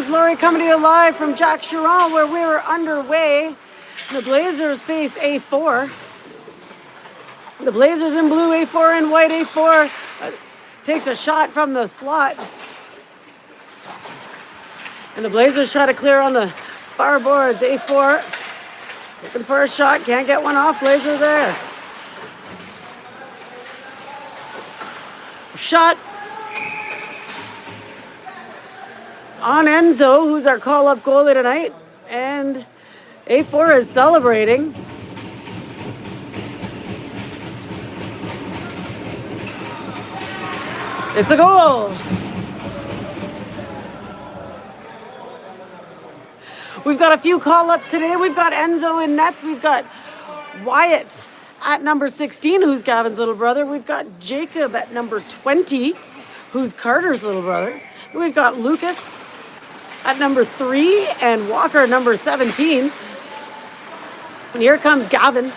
Lauri coming to you live from Jack Chiron, where we were underway. The Blazers face A4. The Blazers in blue, A4 in white. A4 takes a shot from the slot. And the Blazers try to clear on the far boards. A4 looking for a shot, can't get one off. Blazer there. Shot on Enzo, who's our call-up goalie tonight. And A4 is celebrating. It's a goal. We've got a few call-ups today. We've got Enzo in nets. We've got Wyatt at number 16, who's Gavin's little brother. We've got Jacob at number 20, who's Carter's little brother. We've got Lucas at number 3 and Walker at number 17. And here comes Gavin.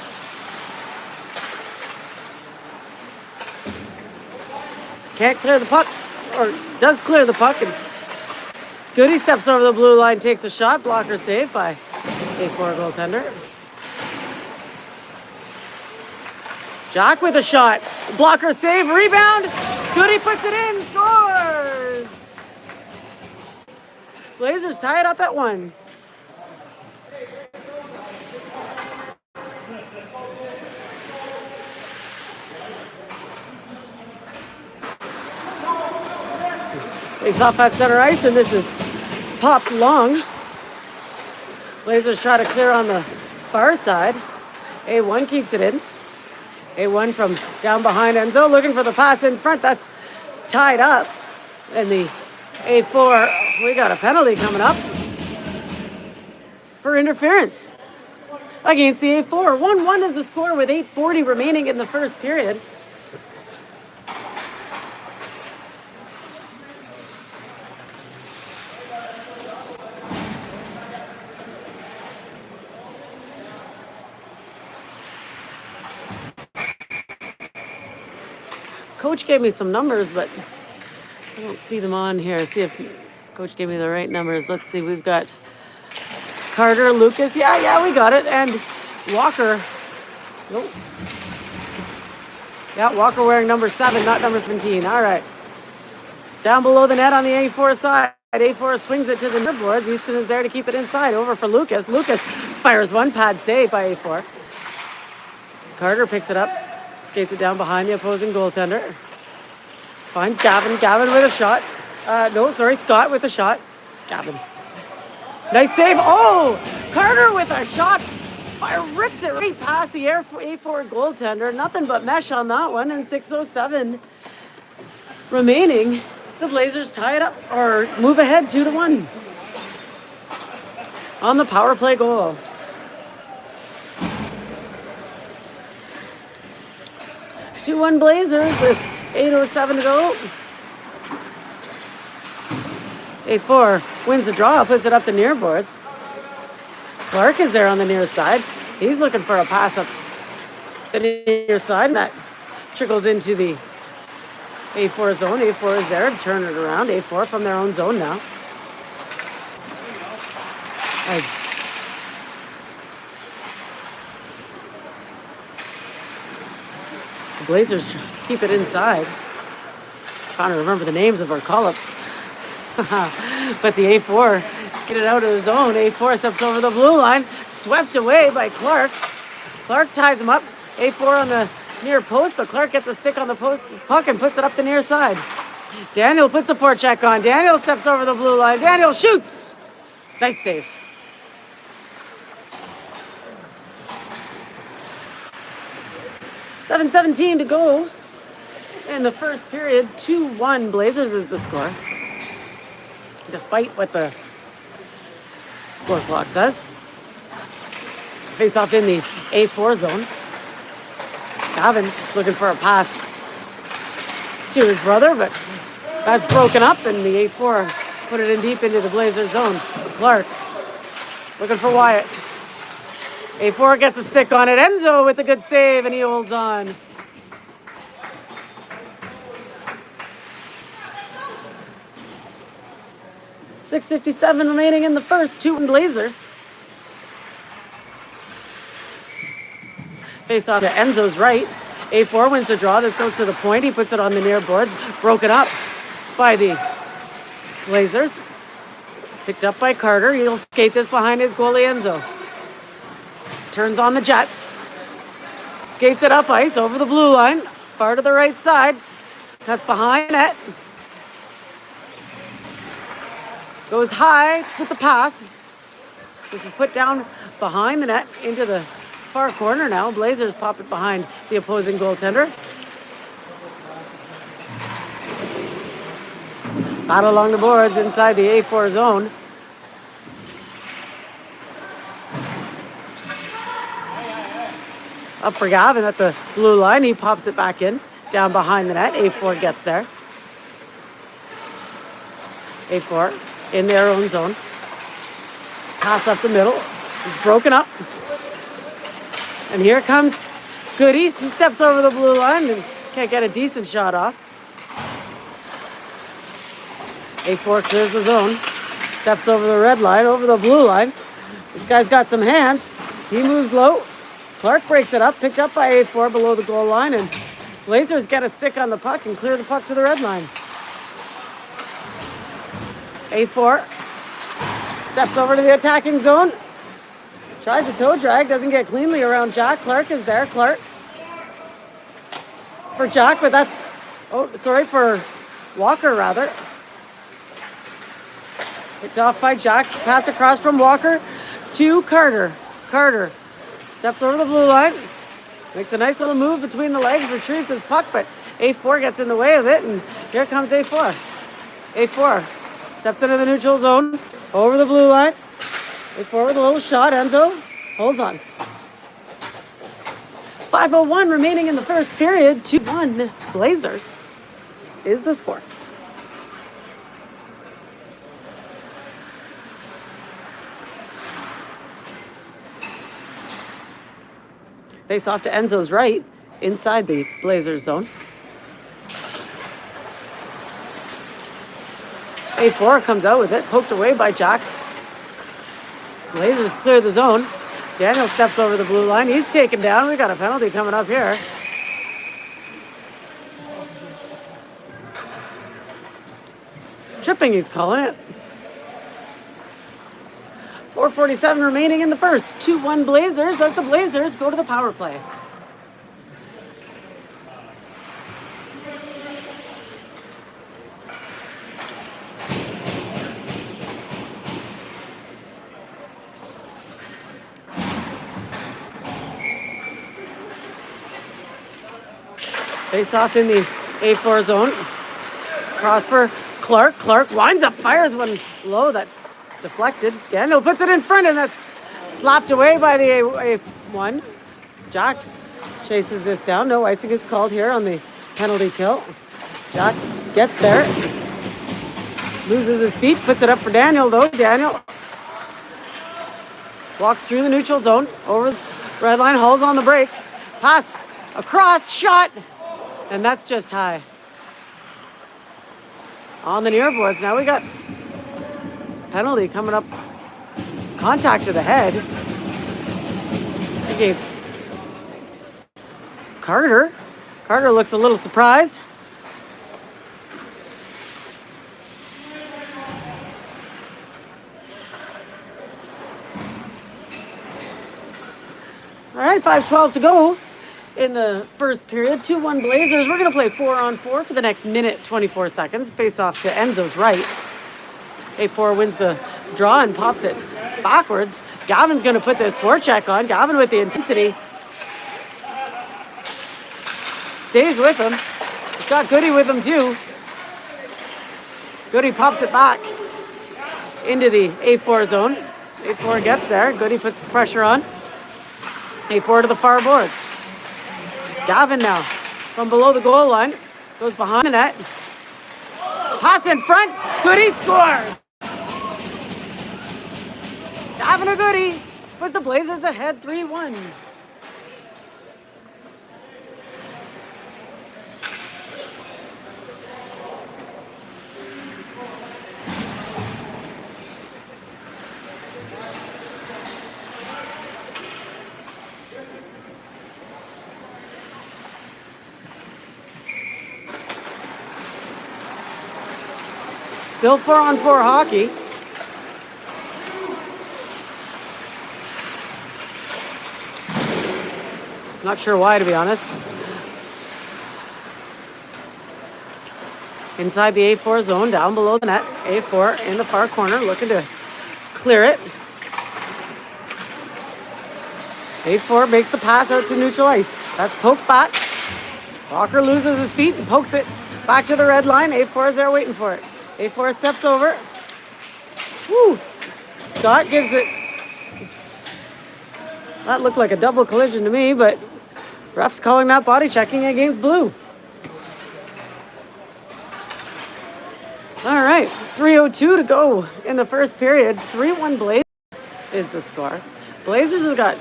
Can't clear the puck, or does clear the puck, and Goody steps over the blue line, takes a shot. Blocker saved by A4 goaltender. Jack with a shot. Blocker save, rebound. Goody puts it in, scores. Blazers tie it up at 1. Face off at center ice, and this is popped long. Blazers try to clear on the far side. A1 keeps it in. A1 from down behind Enzo, looking for the pass in front. That's tied up. And the A4, we got a penalty coming up for interference against the A4. 1-1 is the score with 8:40 remaining in the first period. Coach gave me some numbers, but I don't see them on here. See if Coach gave me the right numbers. Let's see. We've got Carter, Lucas. Yeah, we got it. And Walker. Nope. Yeah, Walker wearing number 7, not number 17. All right. Down below the net on the A4 side. A4 swings it to the midboards. Easton is there to keep it inside. Over for Lucas. Lucas fires one, pad save by A4. Carter picks it up. Skates it down behind the opposing goaltender. Finds Gavin. Gavin with a shot. Scott with a shot. Gavin. Nice save. Oh! Carter with a shot. Fire rips it right past the A4 goaltender. Nothing but mesh on that one. And 6:07 remaining. The Blazers tie it up or move ahead 2-1 on the power play goal. 2-1 Blazers with 8:07 to go. A4 wins the draw, puts it up the near boards. Clark is there on the near side. He's looking for a pass up the near side, and that trickles into the A4 zone. A4 is there to turn it around. A4 from their own zone now. As the Blazers keep it inside. Trying to remember the names of our call-ups. But the A4 skidded out of the zone. A4 steps over the blue line. Swept away by Clark. Clark ties him up. A4 on the near post, but Clark gets a stick on the post puck and puts it up the near side. Daniel puts the forecheck on. Daniel steps over the blue line. Daniel shoots. Nice save. .7:17 to go in the first period. 2-1 Blazers is the score, despite what the score clock says. Face off in the A4 zone. Gavin looking for a pass to his brother, but that's broken up, and the A4 put it in deep into the Blazers zone. Clark looking for Wyatt. A4 gets a stick on it. Enzo with a good save, and he holds on. 6:57 remaining in the first. 2-1 Blazers. Face off to Enzo's right. A4 wins the draw. This goes to the point. He puts it on the near boards. Broken up by the Blazers. Picked up by Carter. He'll skate this behind his goalie Enzo. Turns on the Jets. Skates it up ice over the blue line. Far to the right side. Cuts behind net. Goes high with the pass. This is put down behind the net into the far corner now. Blazers pop it behind the opposing goaltender. Battle along the boards inside the A4 zone. Up for Gavin at the blue line. He pops it back in. Down behind the net. A4 gets there. A4 in their own zone. Pass up the middle. He's broken up. And here comes Goody. He steps over the blue line and can't get a decent shot off. A4 clears the zone. Steps over the red line, over the blue line. This guy's got some hands. He moves low. Clark breaks it up, picked up by A4 below the goal line, and Blazers get a stick on the puck and clear the puck to the red line. A4 steps over to the attacking zone. Tries a toe drag, doesn't get cleanly around Jack. Clark is there. Clark for Jack, but that's, for Walker rather. Picked off by Jack. Pass across from Walker to Carter. Carter steps over the blue line. Makes a nice little move between the legs. Retrieves his puck, but A4 gets in the way of it. And here comes A4. A4 steps into the neutral zone. Over the blue line. A4 with a little shot. Enzo holds on. 5:01 remaining in the first period. 2-1 Blazers is the score. Face off to Enzo's right, inside the Blazers zone. A4 comes out with it, poked away by Jack. Blazers clear the zone. Daniel steps over the blue line. He's taken down. We got a penalty coming up here. Tripping, he's calling it. 4:47 remaining in the first. 2-1 Blazers. As the Blazers go to the power play. Face off in the A4 zone. Cross for Clark. Clark winds up, fires one low. That's deflected. Daniel puts it in front, and that's slapped away by the A1. Jack chases this down. No icing is called here on the penalty kill. Jack gets there. Loses his feet. Puts it up for Daniel, though. Daniel walks through the neutral zone. Over the red line. Hauls on the brakes. Pass across. Shot. And that's just high. On the near boards. Now we got penalty coming up. Contact to the head against Carter. Carter looks a little surprised. All right, 5:12 to go in the first period. 2-1 Blazers. We're going to play 4-on-4 for the next minute, 24 seconds. Face off to Enzo's right. A4 wins the draw and pops it backwards. Gavin's going to put this forecheck on. Gavin with the intensity. Stays with him. He's got Goody with him too. Goody pops it back into the A4 zone. A4 gets there. Goody puts the pressure on. A4 to the far boards. Gavin now from below the goal line. Goes behind the net. Pass in front. Goody scores. Gavin or Goody puts the Blazers ahead 3-1. Still 4-on-4 hockey. Not sure why, to be honest. Inside the A4 zone, down below the net. A4 in the far corner, looking to clear it. A4 makes the pass out to neutral ice. That's poked back. Walker loses his feet and pokes it back to the red line. A4 is there waiting for it. A4 steps over. Woo! Scott gives it. That looked like a double collision to me, but ref's calling that body checking against blue. All right, 3:02 to go in the first period. 3-1 Blazers is the score. Blazers have got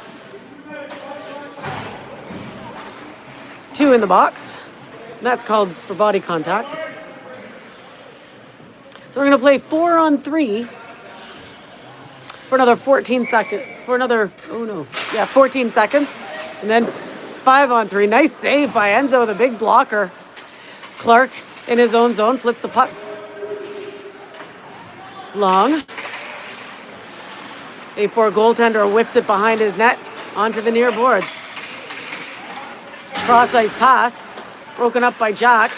2 in the box. That's called for body contact. So we're going to play 4-on-3 for another 14 seconds. 14 seconds. And then 5-on-3. Nice save by Enzo, the big blocker. Clark in his own zone flips the puck long. A4 goaltender whips it behind his net onto the near boards. Cross ice pass, broken up by Jack.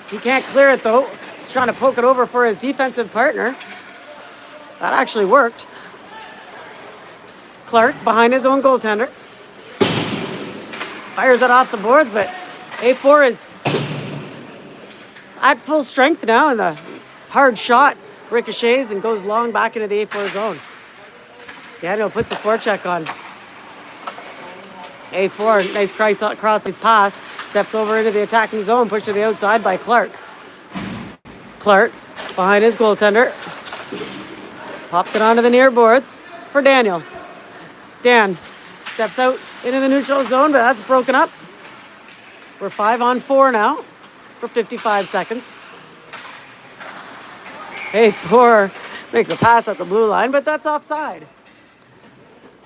He can't clear it though. He's trying to poke it over for his defensive partner. That actually worked. Clark behind his own goaltender. Fires it off the boards, but A4 is at full strength now, and the hard shot ricochets and goes long back into the A4 zone. Daniel puts the forecheck on. A4, nice cross his pass, steps over into the attacking zone, pushed to the outside by Clark. Clark, behind his goaltender, pops it onto the near boards for Daniel. Dan steps out into the neutral zone, but that's broken up. We're 5-on-4 now for 55 seconds. A4 makes a pass at the blue line, but that's offside.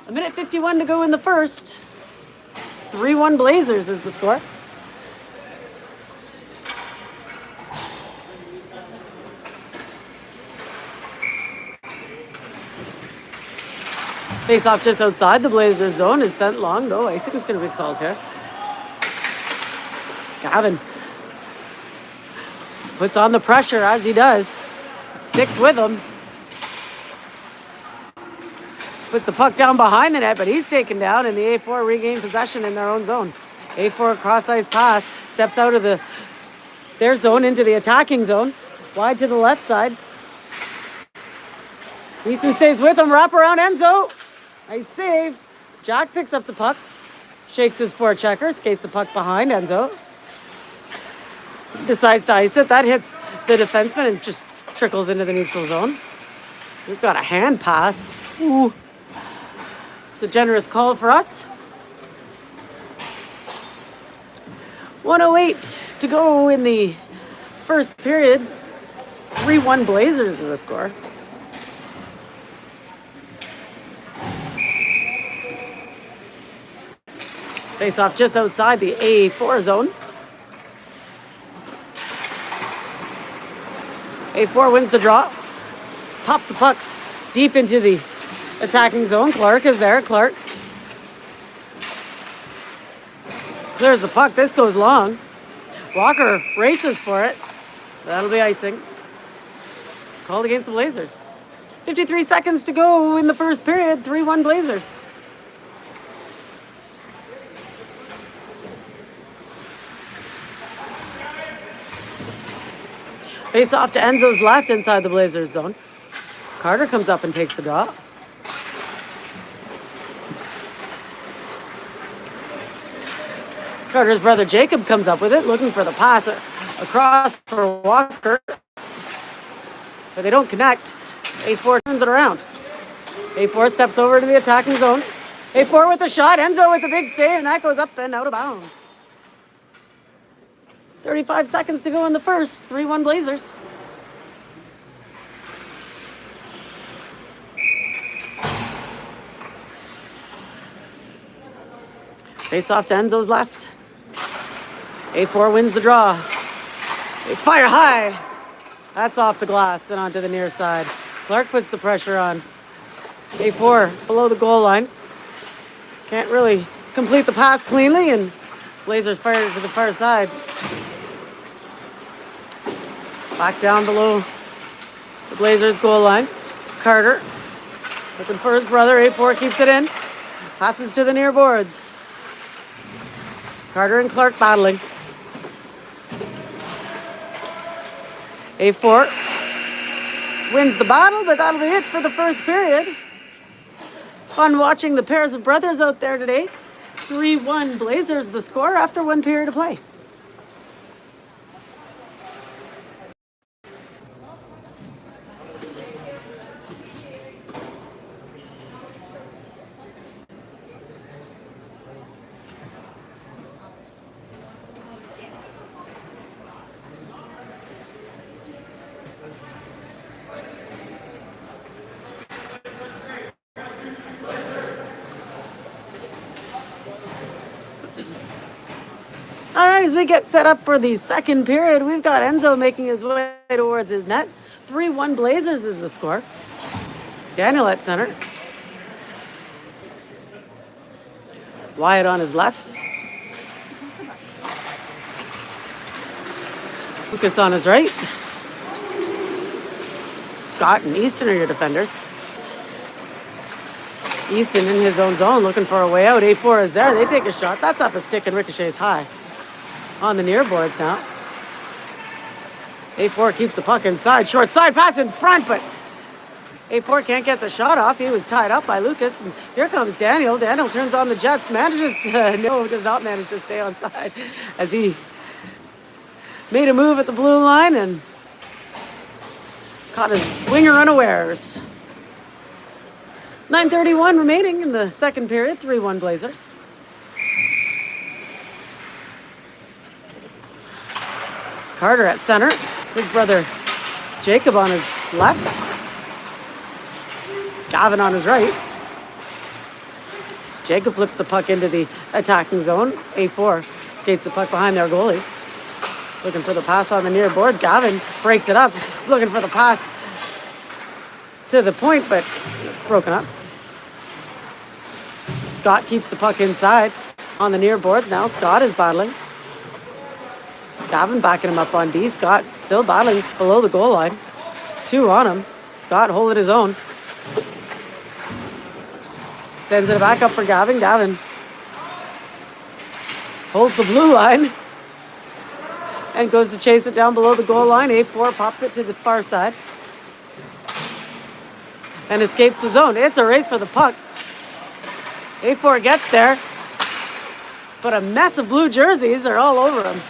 1:51 to go in the first. 3-1 Blazers is the score. Face off just outside the Blazers zone is sent long. No icing is going to be called here. Gavin puts on the pressure as he does. Sticks with him. Puts the puck down behind the net, but he's taken down, and the A4 regain possession in their own zone. A4 cross-ice pass, steps out of their zone into the attacking zone. Wide to the left side. Easton stays with him, wrap around Enzo. Nice save. Jack picks up the puck, shakes his forechecker, skates the puck behind Enzo. Decides to ice it. That hits the defenseman and just trickles into the neutral zone. We've got a hand pass. Ooh. It's a generous call for us. 1:08 to go in the first period. 3-1 Blazers is the score. Face off just outside the A4 zone. A4 wins the draw. Pops the puck deep into the attacking zone. Clark is there. Clark clears the puck. This goes long. Walker races for it. That'll be icing. Called against the Blazers. 53 seconds to go in the first period. 3-1 Blazers. Face off to Enzo's left inside the Blazers zone. Carter comes up and takes the draw. Carter's brother Jacob comes up with it, looking for the pass across for Walker. But they don't connect. A4 turns it around. A4 steps over to the attacking zone. A4 with the shot. Enzo with the big save, and that goes up and out of bounds. 35 seconds to go in the first. 3-1 Blazers. Face off to Enzo's left. A4 wins the draw. They fire high. That's off the glass and onto the near side. Clark puts the pressure on. A4 below the goal line. Can't really complete the pass cleanly, and Blazers fired it to the far side. Back down below the Blazers goal line. Carter looking for his brother. A4 keeps it in. Passes to the near boards. Carter and Clark battling. A4 wins the battle, but that'll be it for the first period. Fun watching the pairs of brothers out there today. 3-1 Blazers the score after 1 period of play. All right, as we get set up for the second period, we've got Enzo making his way towards his net. 3-1 Blazers is the score. Daniel at center. Wyatt on his left. Lucas on his right. Scott and Easton are your defenders. Easton in his own zone looking for a way out. A4 is there. They take a shot. That's off a stick and ricochets high. On the near boards now. A4 keeps the puck inside. Short side pass in front, but A4 can't get the shot off. He was tied up by Lucas. And here comes Daniel. Daniel turns on the Jets. Manages to, no, does not manage to stay on side as he made a move at the blue line and caught his winger unawares. 9:31 remaining in the second period. 3-1 Blazers. Carter at center. His brother Jacob on his left. Gavin on his right. Jacob flips the puck into the attacking zone. A4 skates the puck behind their goalie. Looking for the pass on the near boards. Gavin breaks it up. He's looking for the pass to the point, but it's broken up. Scott keeps the puck inside on the near boards. Now Scott is battling. Gavin backing him up on D. Scott still battling below the goal line. 2 on him. Scott holding his own. Sends it back up for Gavin. Gavin holds the blue line and goes to chase it down below the goal line. A4 pops it to the far side and escapes the zone. It's a race for the puck. A4 gets there, but a mess of blue jerseys are all over him.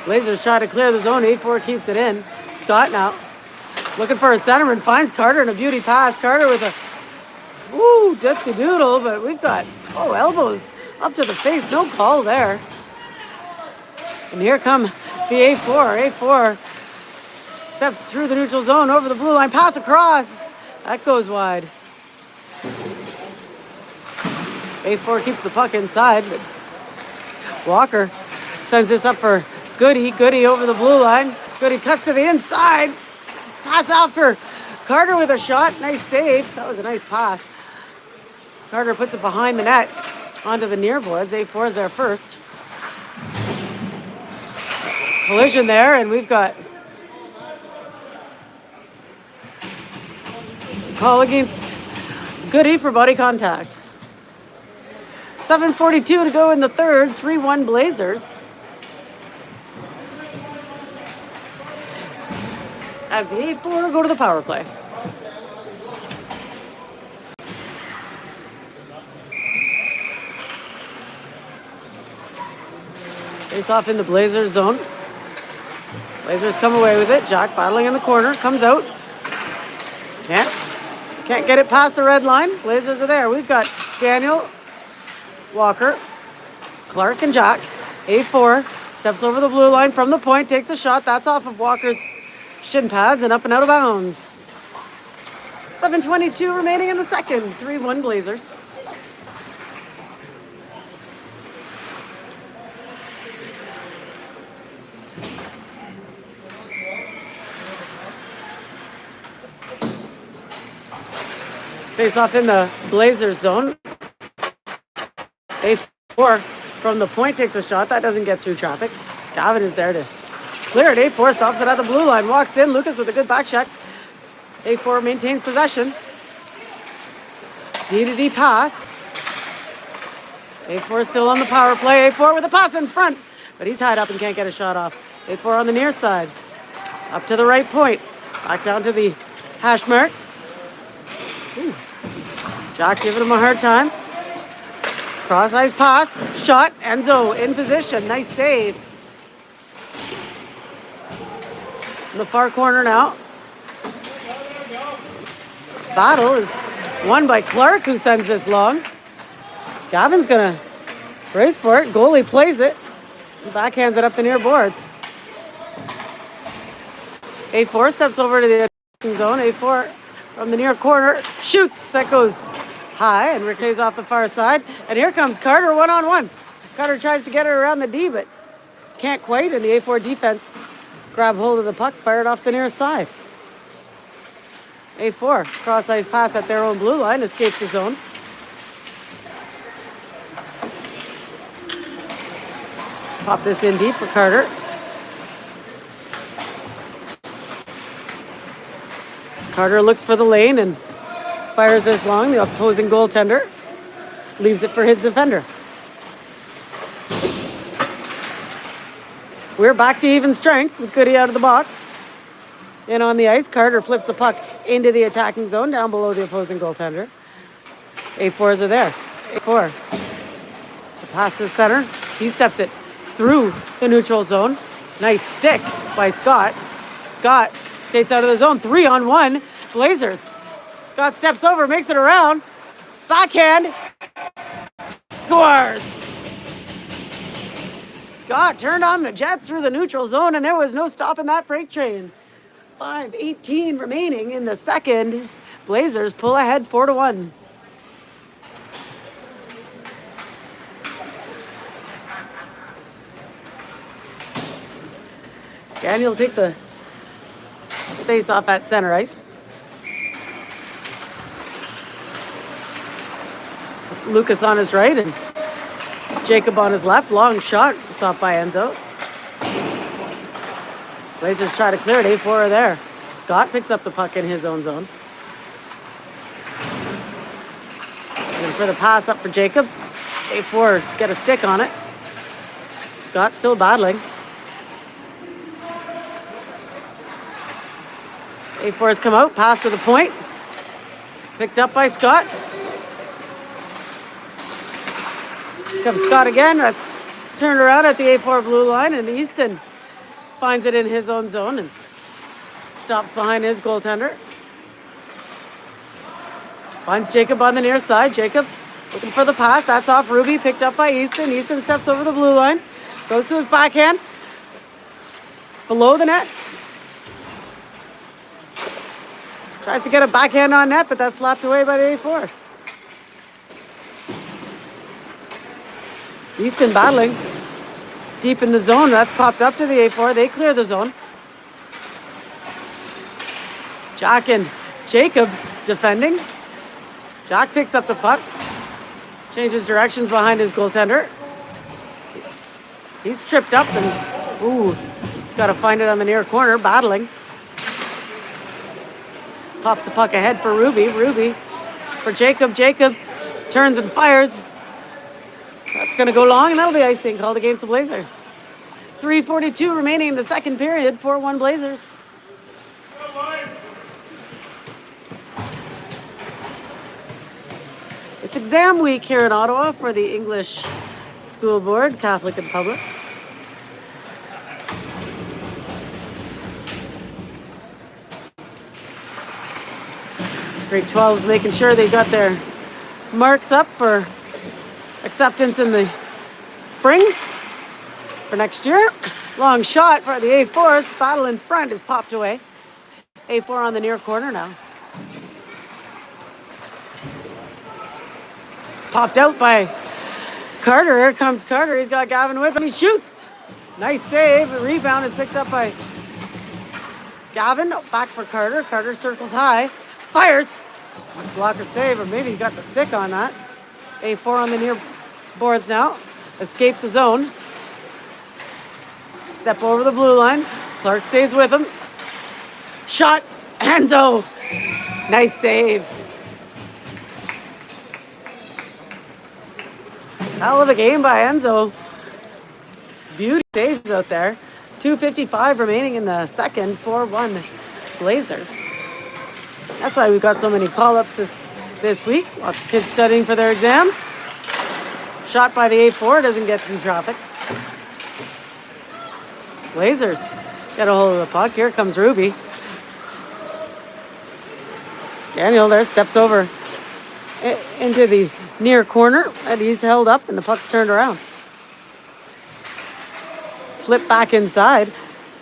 Blazers try to clear the zone. A4 keeps it in. Scott now looking for a centerman. Finds Carter in a beauty pass. Carter with a dipsy doodle, but we've got, elbows up to the face. No call there. And here come the A4. A4 steps through the neutral zone over the blue line. Pass across. That goes wide. A4 keeps the puck inside, but Walker sends this up for Goody. Goody over the blue line. Goody cuts to the inside. Pass after Carter with a shot. Nice save. That was a nice pass. Carter puts it behind the net onto the near boards. A4 is there first. Collision there, and we've got call against Goody for body contact. 7:42 to go in the third. 3-1 Blazers. As the A4 go to the power play. Face off in the Blazers zone. Blazers come away with it. Jack battling in the corner. Comes out. Can't get it past the red line. Blazers are there. We've got Daniel, Walker, Clark, and Jack. A4 steps over the blue line from the point. Takes a shot. That's off of Walker's shin pads and up and out of bounds. 7:22 remaining in the second. 3-1 Blazers. Face off in the Blazers zone. A4 from the point takes a shot. That doesn't get through traffic. Gavin is there to clear it. A4 stops it at the blue line. Walks in. Lucas with a good back check. A4 maintains possession. D-to-D pass. A4 still on the power play. A4 with a pass in front. But he's tied up and can't get a shot off. A4 on the near side. Up to the right point. Back down to the hash marks. Ooh. Jack giving him a hard time. Cross-ice pass. Shot. Enzo in position. Nice save. In the far corner now. Battle is won by Clark, who sends this long. Gavin's going to race for it. Goalie plays it. Backhands it up the near boards. A4 steps over to the attacking zone. A4 from the near corner shoots. That goes high and ricochets off the far side. And here comes Carter one-on-one. Carter tries to get it around the D, but can't quite. And the A4 defense grab hold of the puck, fire it off the near side. A4 cross-ice pass at their own blue line, escape the zone. Pop this in deep for Carter. Carter looks for the lane and fires this long. The opposing goaltender leaves it for his defender. We're back to even strength with Goody out of the box. In on the ice, Carter flips the puck into the attacking zone down below the opposing goaltender. A4s are there. A4. The pass to center. He steps it through the neutral zone. Nice stick by Scott. Scott skates out of the zone. 3-on-1. Blazers. Scott steps over, makes it around. Backhand. Scores. Scott turned on the Jets through the neutral zone, and there was no stopping that freight train. 5:18 remaining in the second. Blazers pull ahead 4-1. Daniel will take the face off at center ice. Lucas on his right and Jacob on his left. Long shot stopped by Enzo. Blazers try to clear it. A4 are there. Scott picks up the puck in his own zone. And for the pass up for Jacob. A4's get a stick on it. Scott still battling. A4's come out. Pass to the point. Picked up by Scott. Comes Scott again. That's turned around at the A4 blue line, and Easton finds it in his own zone and stops behind his goaltender. Finds Jacob on the near side. Jacob looking for the pass. That's off Ruby. Picked up by Easton. Easton steps over the blue line. Goes to his backhand. Below the net. Tries to get a backhand on net, but that's slapped away by the A4. Easton battling. Deep in the zone. That's popped up to the A4. They clear the zone. Jack and Jacob defending. Jack picks up the puck. Changes directions behind his goaltender. He's tripped up and, got to find it on the near corner. Battling. Pops the puck ahead for Ruby. Ruby for Jacob. Jacob turns and fires. That's going to go long, and that'll be icing called against the Blazers. 3:42 remaining in the second period. 4-1 Blazers. It's exam week here in Ottawa for the English School Board, Catholic and Public. Grade 12's making sure they got their marks up for acceptance in the spring for next year. Long shot for the A4s. Battle in front is popped away. A4 on the near corner now. Popped out by Carter. Here comes Carter. He's got Gavin with him. He shoots. Nice save. The rebound is picked up by Gavin. Back for Carter. Carter circles high. Fires. Blocker save, or maybe he got the stick on that. A4 on the near boards now. Escape the zone. Step over the blue line. Clark stays with him. Shot. Enzo. Nice save. Hell of a game by Enzo. Beauty saves out there. 2:55 remaining in the second. 4-1 Blazers. That's why we've got so many call-ups this week. Lots of kids studying for their exams. Shot by the A4, doesn't get through traffic. Blazers get a hold of the puck. Here comes Ruby. Daniel there steps over into the near corner, and he's held up, and the puck's turned around. Flip back inside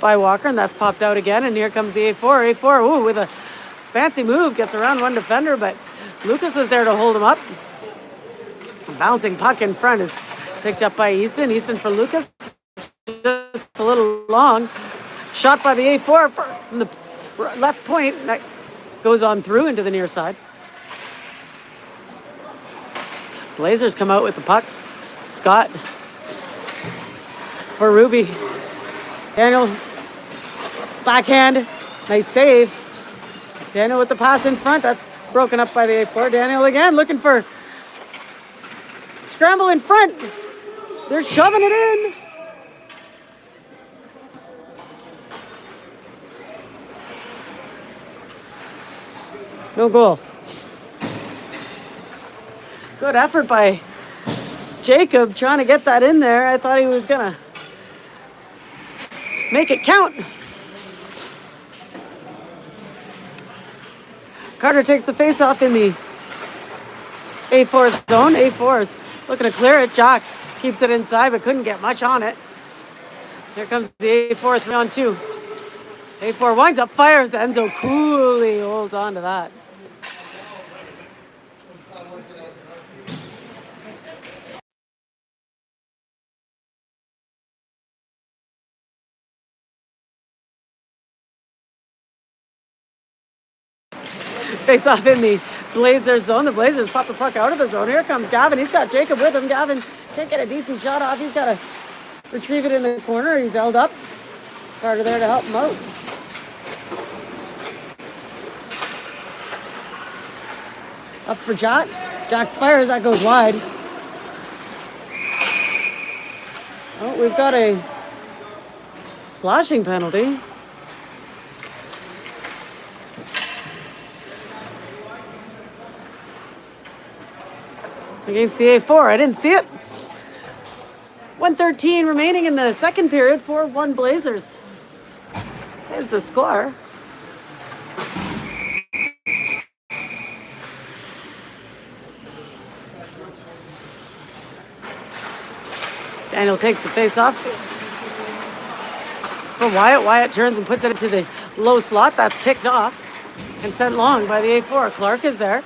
by Walker, and that's popped out again, and here comes the A4. A4, ooh, with a fancy move, gets around one defender, but Lucas was there to hold him up. Bouncing puck in front is picked up by Easton. Easton for Lucas. Just a little long. Shot by the A4 from the left point. That goes on through into the near side. Blazers come out with the puck. Scott for Ruby. Daniel, backhand. Nice save. Daniel with the pass in front. That's broken up by the A4. Daniel again looking for scramble in front. They're shoving it in. No goal. Good effort by Jacob trying to get that in there. I thought he was going to make it count. Carter takes the face-off in the A4 zone. A4's looking to clear it. Jock keeps it inside, but couldn't get much on it. Here comes the A4 3-on-2. A4 winds up, fires. Enzo coolly holds on to that. Face off in the Blazers zone. The Blazers pop the puck out of the zone. Here comes Gavin. He's got Jacob with him. Gavin can't get a decent shot off. He's got to retrieve it in the corner. He's held up. Carter there to help him out. Up for Jack. Jack fires. That goes wide. Oh, we've got a slashing penalty. Against the A4. I didn't see it. 1:13 remaining in the second period. 4-1 Blazers. There's the score. Daniel takes the face off. It's for Wyatt. Wyatt turns and puts it into the low slot. That's picked off and sent long by the A4. Clark is there.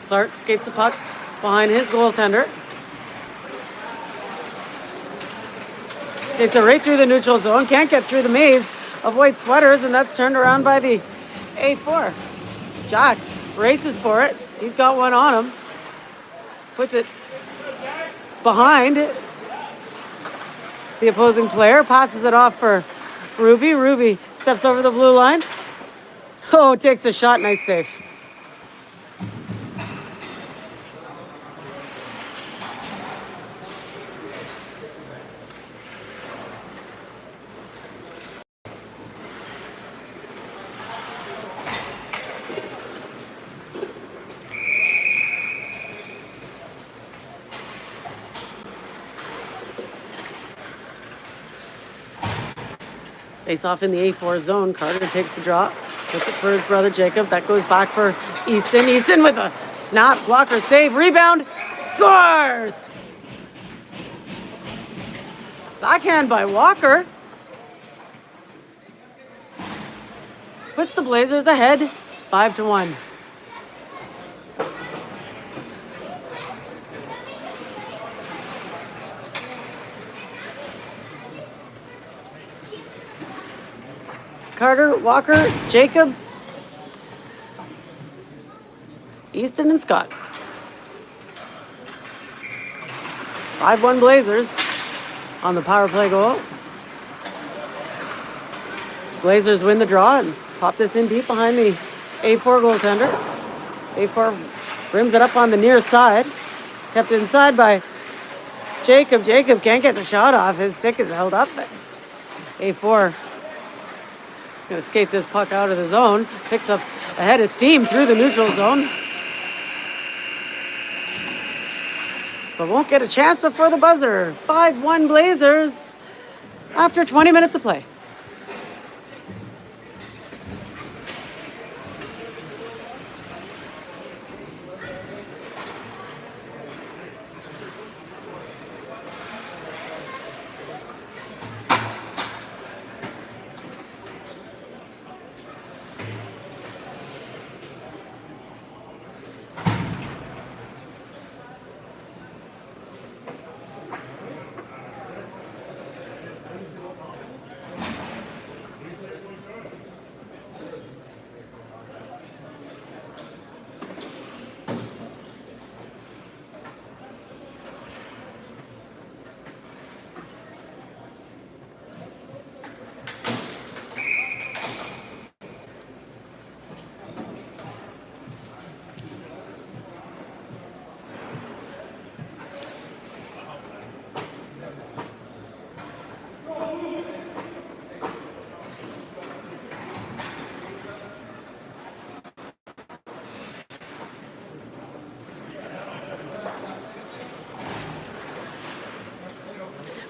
Clark skates the puck behind his goaltender. Skates it right through the neutral zone. Can't get through the maze of white sweaters, and that's turned around by the A4. Jack races for it. He's got one on him. Puts it behind the opposing player. Passes it off for Ruby. Ruby steps over the blue line. Oh, takes a shot. Nice save. Face off in the A4 zone. Carter takes the draw. Puts it for his brother Jacob. That goes back for Easton. Easton with a snap, blocker, save, rebound, scores! Backhand by Walker. Puts the Blazers ahead, 5-1. Carter, Walker, Jacob, Easton and Scott. 5-1 Blazers on the power play goal. Blazers win the draw and pop this in deep behind the A4 goaltender. A4 rims it up on the near side. Kept inside by Jacob. Jacob can't get the shot off. His stick is held up. But A4 is going to skate this puck out of the zone. Picks up a head of steam through the neutral zone. But won't get a chance before the buzzer. 5-1 Blazers after 20 minutes of play.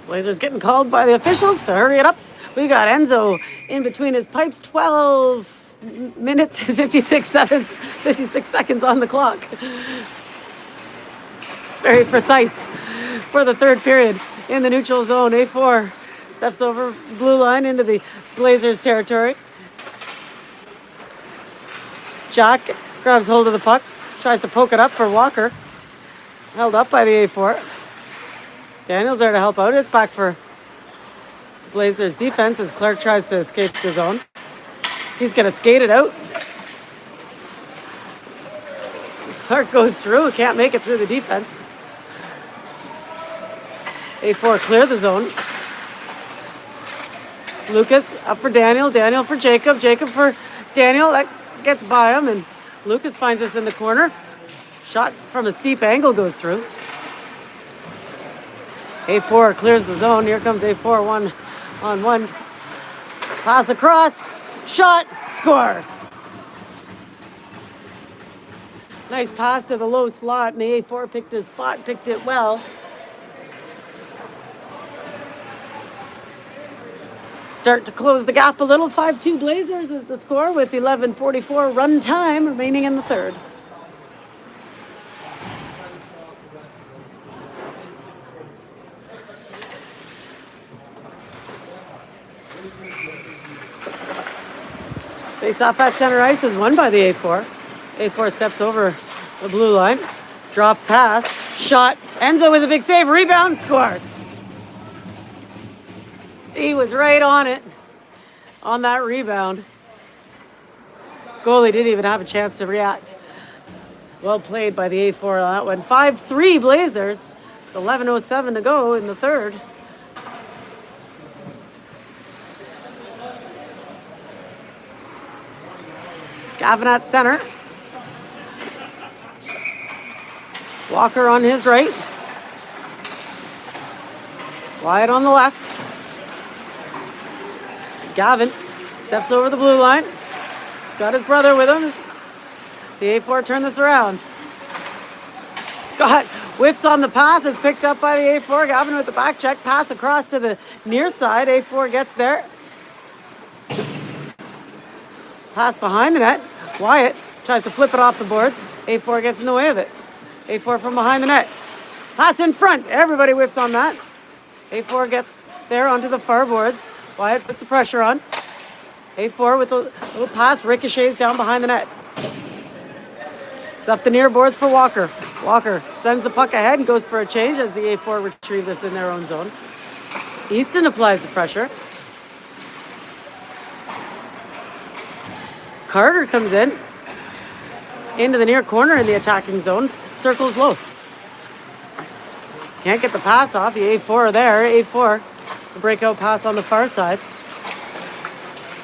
Blazers getting called by the officials to hurry it up. We got Enzo in between his pipes. 12 minutes and 56 seconds on the clock. It's very precise for the third period in the neutral zone. A4 steps over blue line into the Blazers territory. Jack grabs hold of the puck, tries to poke it up for Walker. Held up by the A4. Daniel's there to help out. It's back for Blazers defense as Clark tries to escape the zone. He's going to skate it out. Clark goes through, can't make it through the defense. A4 clear the zone. Lucas up for Daniel. Daniel for Jacob. Jacob for Daniel. That gets by him, and Lucas finds us in the corner. Shot from a steep angle goes through. A4 clears the zone. Here comes A4 1-on-1. Pass across. Shot. Scores. Nice pass to the low slot, and the A4 picked his spot, picked it well. Start to close the gap a little. 5-2 Blazers is the score with 11:44 run time remaining in the third. Face-off at center ice is won by the A4. A4 steps over the blue line. Drop pass. Shot. Enzo with a big save. Rebound. Scores. He was right on it. On that rebound. Goalie didn't even have a chance to react. Well played by the A4 on that one. 5-3 Blazers. 11:07 to go in the third. Gavin at center. Walker on his right. Wyatt on the left. Gavin steps over the blue line. He's got his brother with him. The A4 turn this around. Scott whiffs on the pass. Is picked up by the A4. Gavin with the back check. Pass across to the near side. A4 gets there. Pass behind the net. Wyatt tries to flip it off the boards. A4 gets in the way of it. A4 from behind the net. Pass in front. Everybody whiffs on that. A4 gets there onto the far boards. Wyatt puts the pressure on. A4 with a little pass. Ricochets down behind the net. It's up the near boards for Walker. Walker sends the puck ahead and goes for a change as the A4 retrieve this in their own zone. Easton applies the pressure. Carter comes in. into the near corner in the attacking zone. Circles low. Can't get the pass off. The A4 there. A4. The breakout pass on the far side.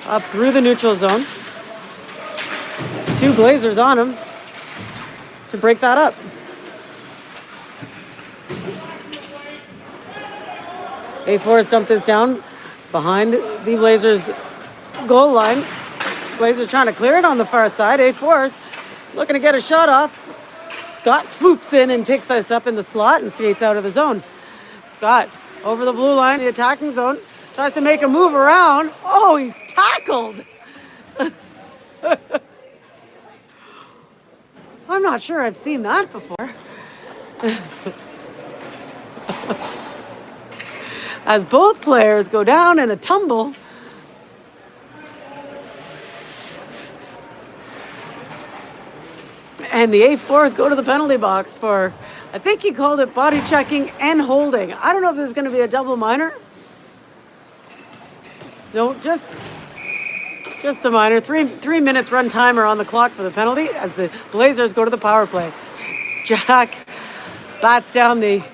Up through the neutral zone. 2 Blazers on him to break that up. A4 has dumped this down behind the Blazers goal line. Blazers trying to clear it on the far side. A4's looking to get a shot off. Scott swoops in and picks this up in the slot and skates out of the zone. Scott over the blue line, the attacking zone, tries to make a move around. Oh, he's tackled. I'm not sure I've seen that before. As both players go down in a tumble. And the A4s go to the penalty box for, I think he called it body checking and holding. I don't know if this is going to be a double minor. No, just a minor. Three minutes run timer on the clock for the penalty as the Blazers go to the power play. Jack bats down the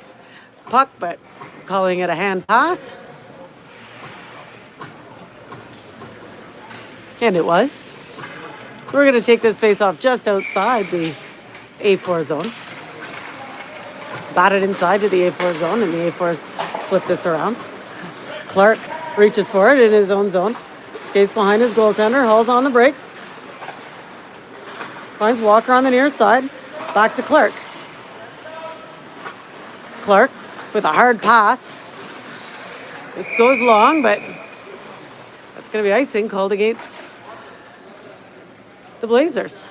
puck, but calling it a hand pass. And it was. So we're going to take this face off just outside the A4 zone. Batted inside to the A4 zone, and the A4s flip this around. Clark reaches for it in his own zone. Skates behind his goaltender, hauls on the brakes. Finds Walker on the near side. Back to Clark. Clark with a hard pass. This goes long, but that's going to be icing called against the Blazers.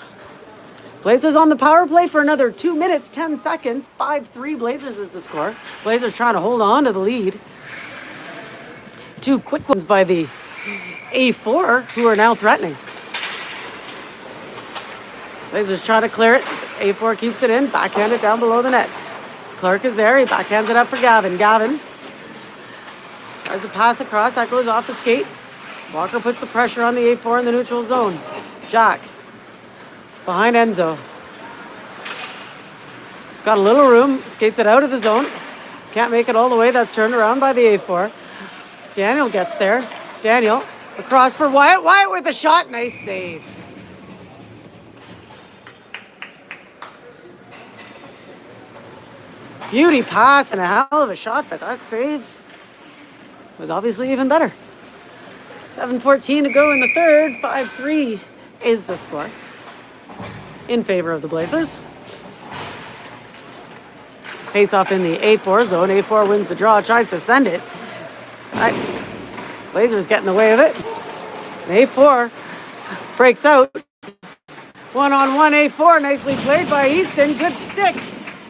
Blazers on the power play for another 2 minutes, 10 seconds. 5-3 Blazers is the score. Blazers trying to hold on to the lead. 2 quick ones by the A4, who are now threatening. Blazers trying to clear it. A4 keeps it in, backhand it down below the net. Clark is there, he backhands it up for Gavin. Gavin tries to pass across, that goes off the skate. Walker puts the pressure on the A4 in the neutral zone. Jack behind Enzo. He's got a little room, skates it out of the zone. Can't make it all the way, that's turned around by the A4. Daniel gets there. Daniel across for Wyatt. Wyatt with a shot, nice save. Beauty pass and a hell of a shot, but that save was obviously even better. 7:14 to go in the third. 5-3 is the score in favor of the Blazers. Face off in the A4 zone. A4 wins the draw, tries to send it. Blazers get in the way of it. And A4 breaks out. 1-on-1 A4, nicely played by Easton. Good stick.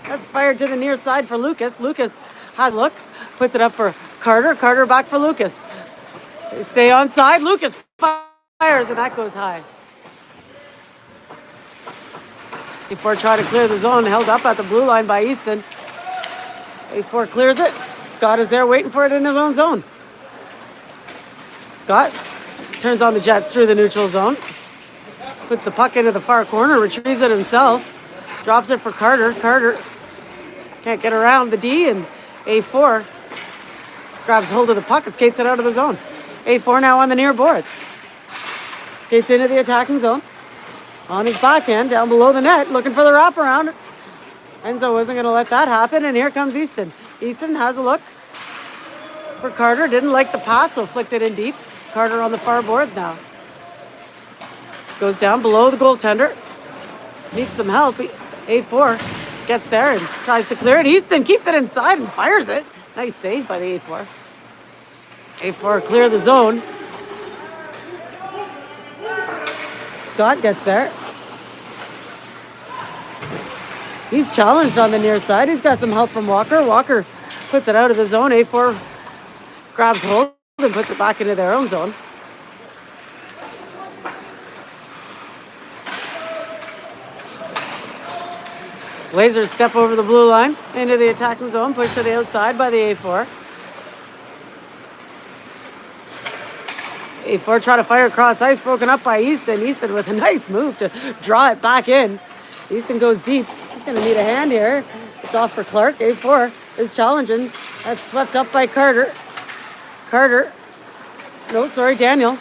That's fired to the near side for Lucas. Lucas has a look, puts it up for Carter. Carter back for Lucas. They stay on side. Lucas fires, and that goes high. A4 trying to clear the zone, held up at the blue line by Easton. A4 clears it. Scott is there waiting for it in his own zone. Scott turns on the Jets through the neutral zone. Puts the puck into the far corner, retrieves it himself. Drops it for Carter. Carter can't get around the D, and A4 grabs hold of the puck and skates it out of the zone. A4 now on the near boards. Skates into the attacking zone. On his backhand, down below the net, looking for the wraparound. Enzo wasn't going to let that happen, and here comes Easton. Easton has a look for Carter. Didn't like the pass, so flicked it in deep. Carter on the far boards now. Goes down below the goaltender. Needs some help. A4 gets there and tries to clear it. Easton keeps it inside and fires it. Nice save by the A4. A4 clear the zone. Scott gets there. He's challenged on the near side. He's got some help from Walker. Walker puts it out of the zone. A4 grabs hold and puts it back into their own zone. Blazers step over the blue line into the attacking zone, push to the outside by the A4. A4 try to fire across ice, broken up by Easton. Easton with a nice move to draw it back in. Easton goes deep. He's going to need a hand here. It's off for Clark. A4 is challenging. That's swept up by Carter. Daniel.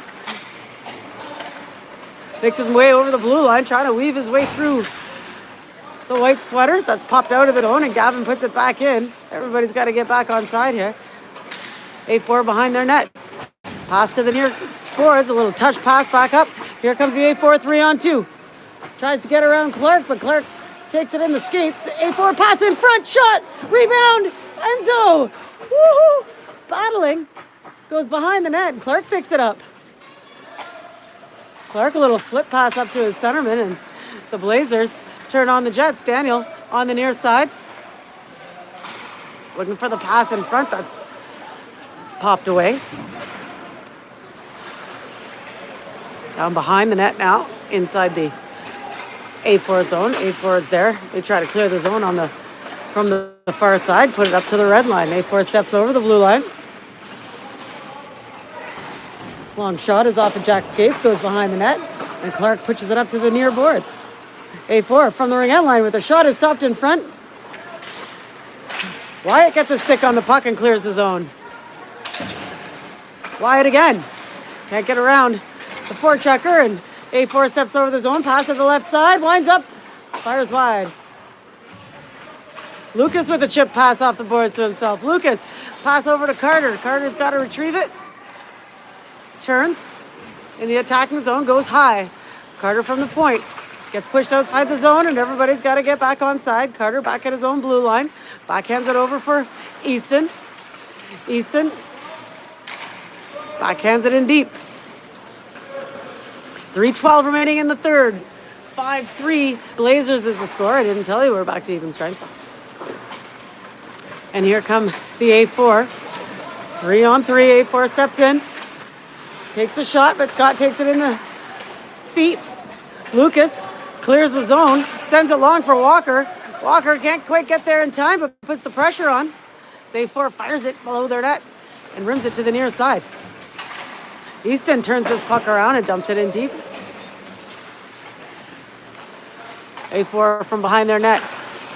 Makes his way over the blue line, trying to weave his way through the white sweaters. That's popped out of the zone, and Gavin puts it back in. Everybody's got to get back on side here. A4 behind their net. Pass to the near boards. A little touch pass back up. Here comes the A4 3-on-2. Tries to get around Clark, but Clark takes it in the skates. A4 pass in front, shot, rebound, Enzo. Woohoo! Battling. Goes behind the net, and Clark picks it up. Clark, a little flip pass up to his centerman, and the Blazers turn on the Jets. Daniel on the near side. Looking for the pass in front. That's popped away. Down behind the net now, inside the A4 zone. A4 is there. They try to clear the zone from the far side, put it up to the red line. A4 steps over the blue line. Long shot is off of Jack's skates, goes behind the net, and Clark pushes it up to the near boards. A4 from the ring end line with a shot is stopped in front. Wyatt gets a stick on the puck and clears the zone. Wyatt again. Can't get around the forechecker, and A4 steps over the zone, pass to the left side, winds up, fires wide. Lucas with a chip pass off the boards to himself. Lucas, pass over to Carter. Carter's got to retrieve it. Turns in the attacking zone, goes high. Carter from the point. Gets pushed outside the zone, and everybody's got to get back on side. Carter back at his own blue line. Backhands it over for Easton. Easton backhands it in deep. 3:12 remaining in the third. 5-3 Blazers is the score. I didn't tell you we're back to even strength. And here come the A4. 3-on-3. A4 steps in. Takes a shot, but Scott takes it in the feet. Lucas clears the zone, sends it long for Walker. Walker can't quite get there in time, but puts the pressure on. A4 fires it below their net and rims it to the near side. Easton turns this puck around and dumps it in deep. A4 from behind their net.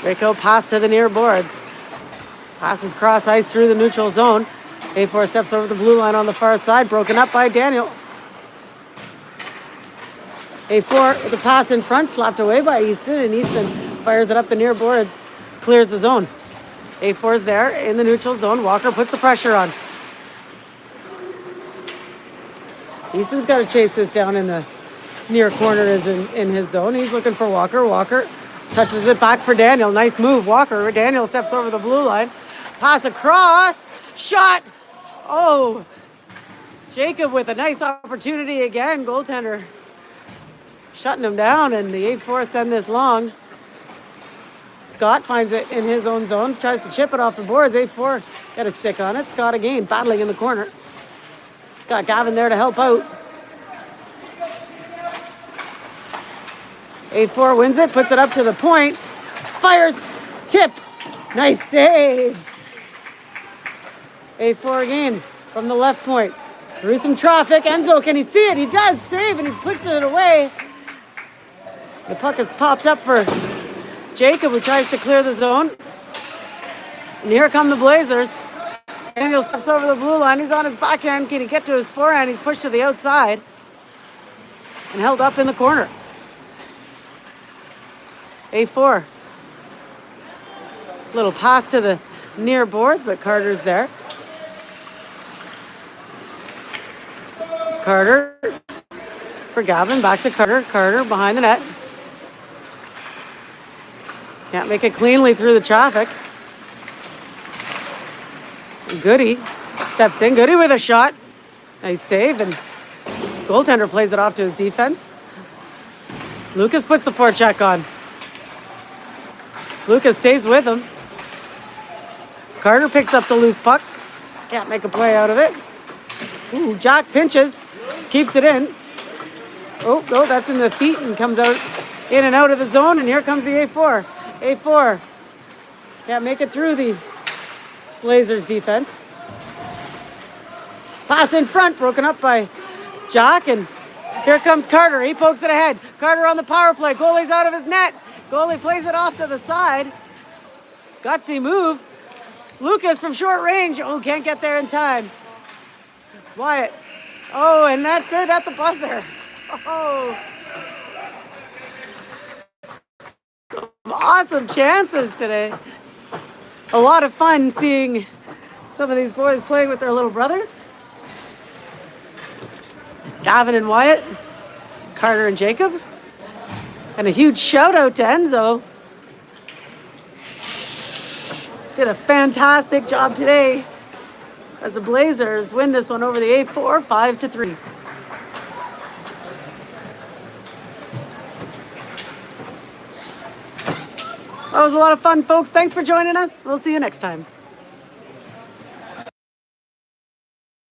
Rico pass to the near boards. Passes cross ice through the neutral zone. A4 steps over the blue line on the far side, broken up by Daniel. A4 with a pass in front, slapped away by Easton, and Easton fires it up the near boards, clears the zone. A4's there in the neutral zone. Walker puts the pressure on. Easton's got to chase this down in the near corner, is in his zone. He's looking for Walker. Walker touches it back for Daniel. Nice move, Walker. Daniel steps over the blue line. Pass across. Shot. Oh. Jacob with a nice opportunity again. Goaltender shutting him down, and the A4 send this long. Scott finds it in his own zone. Tries to chip it off the boards. A4 got a stick on it. Scott again battling in the corner. Got Gavin there to help out. A4 wins it, puts it up to the point. Fires, tip. Nice save. A4 again from the left point. Through some traffic. Enzo, can he see it? He does. Save, and he pushes it away. The puck is popped up for Jacob, who tries to clear the zone. And here come the Blazers. Daniel steps over the blue line. He's on his backhand. Can he get to his forehand? He's pushed to the outside and held up in the corner. A4. Little pass to the near boards, but Carter's there. Carter for Gavin. Back to Carter. Carter behind the net. Can't make it cleanly through the traffic. Goody steps in. Goody with a shot. Nice save, and goaltender plays it off to his defense. Lucas puts the forecheck on. Lucas stays with him. Carter picks up the loose puck. Can't make a play out of it. Ooh, Jack pinches. Keeps it in. Oh, no, that's in the feet and comes out in and out of the zone. And here comes the A4. A4 can't make it through the Blazers defense. Pass in front, broken up by Jack, and Here comes Carter. He pokes it ahead. Carter on the power play. Goalie's out of his net. Goalie plays it off to the side. Gutsy move. Lucas from short range. Oh, can't get there in time. Wyatt. Oh, and that's it at the buzzer. Oh. Some awesome chances today. A lot of fun seeing some of these boys playing with their little brothers. Gavin and Wyatt, Carter and Jacob. And a huge shout out to Enzo. Did a fantastic job today as the Blazers win this one over the A4, 5-3. That was a lot of fun, folks. Thanks for joining us. We'll see you next time.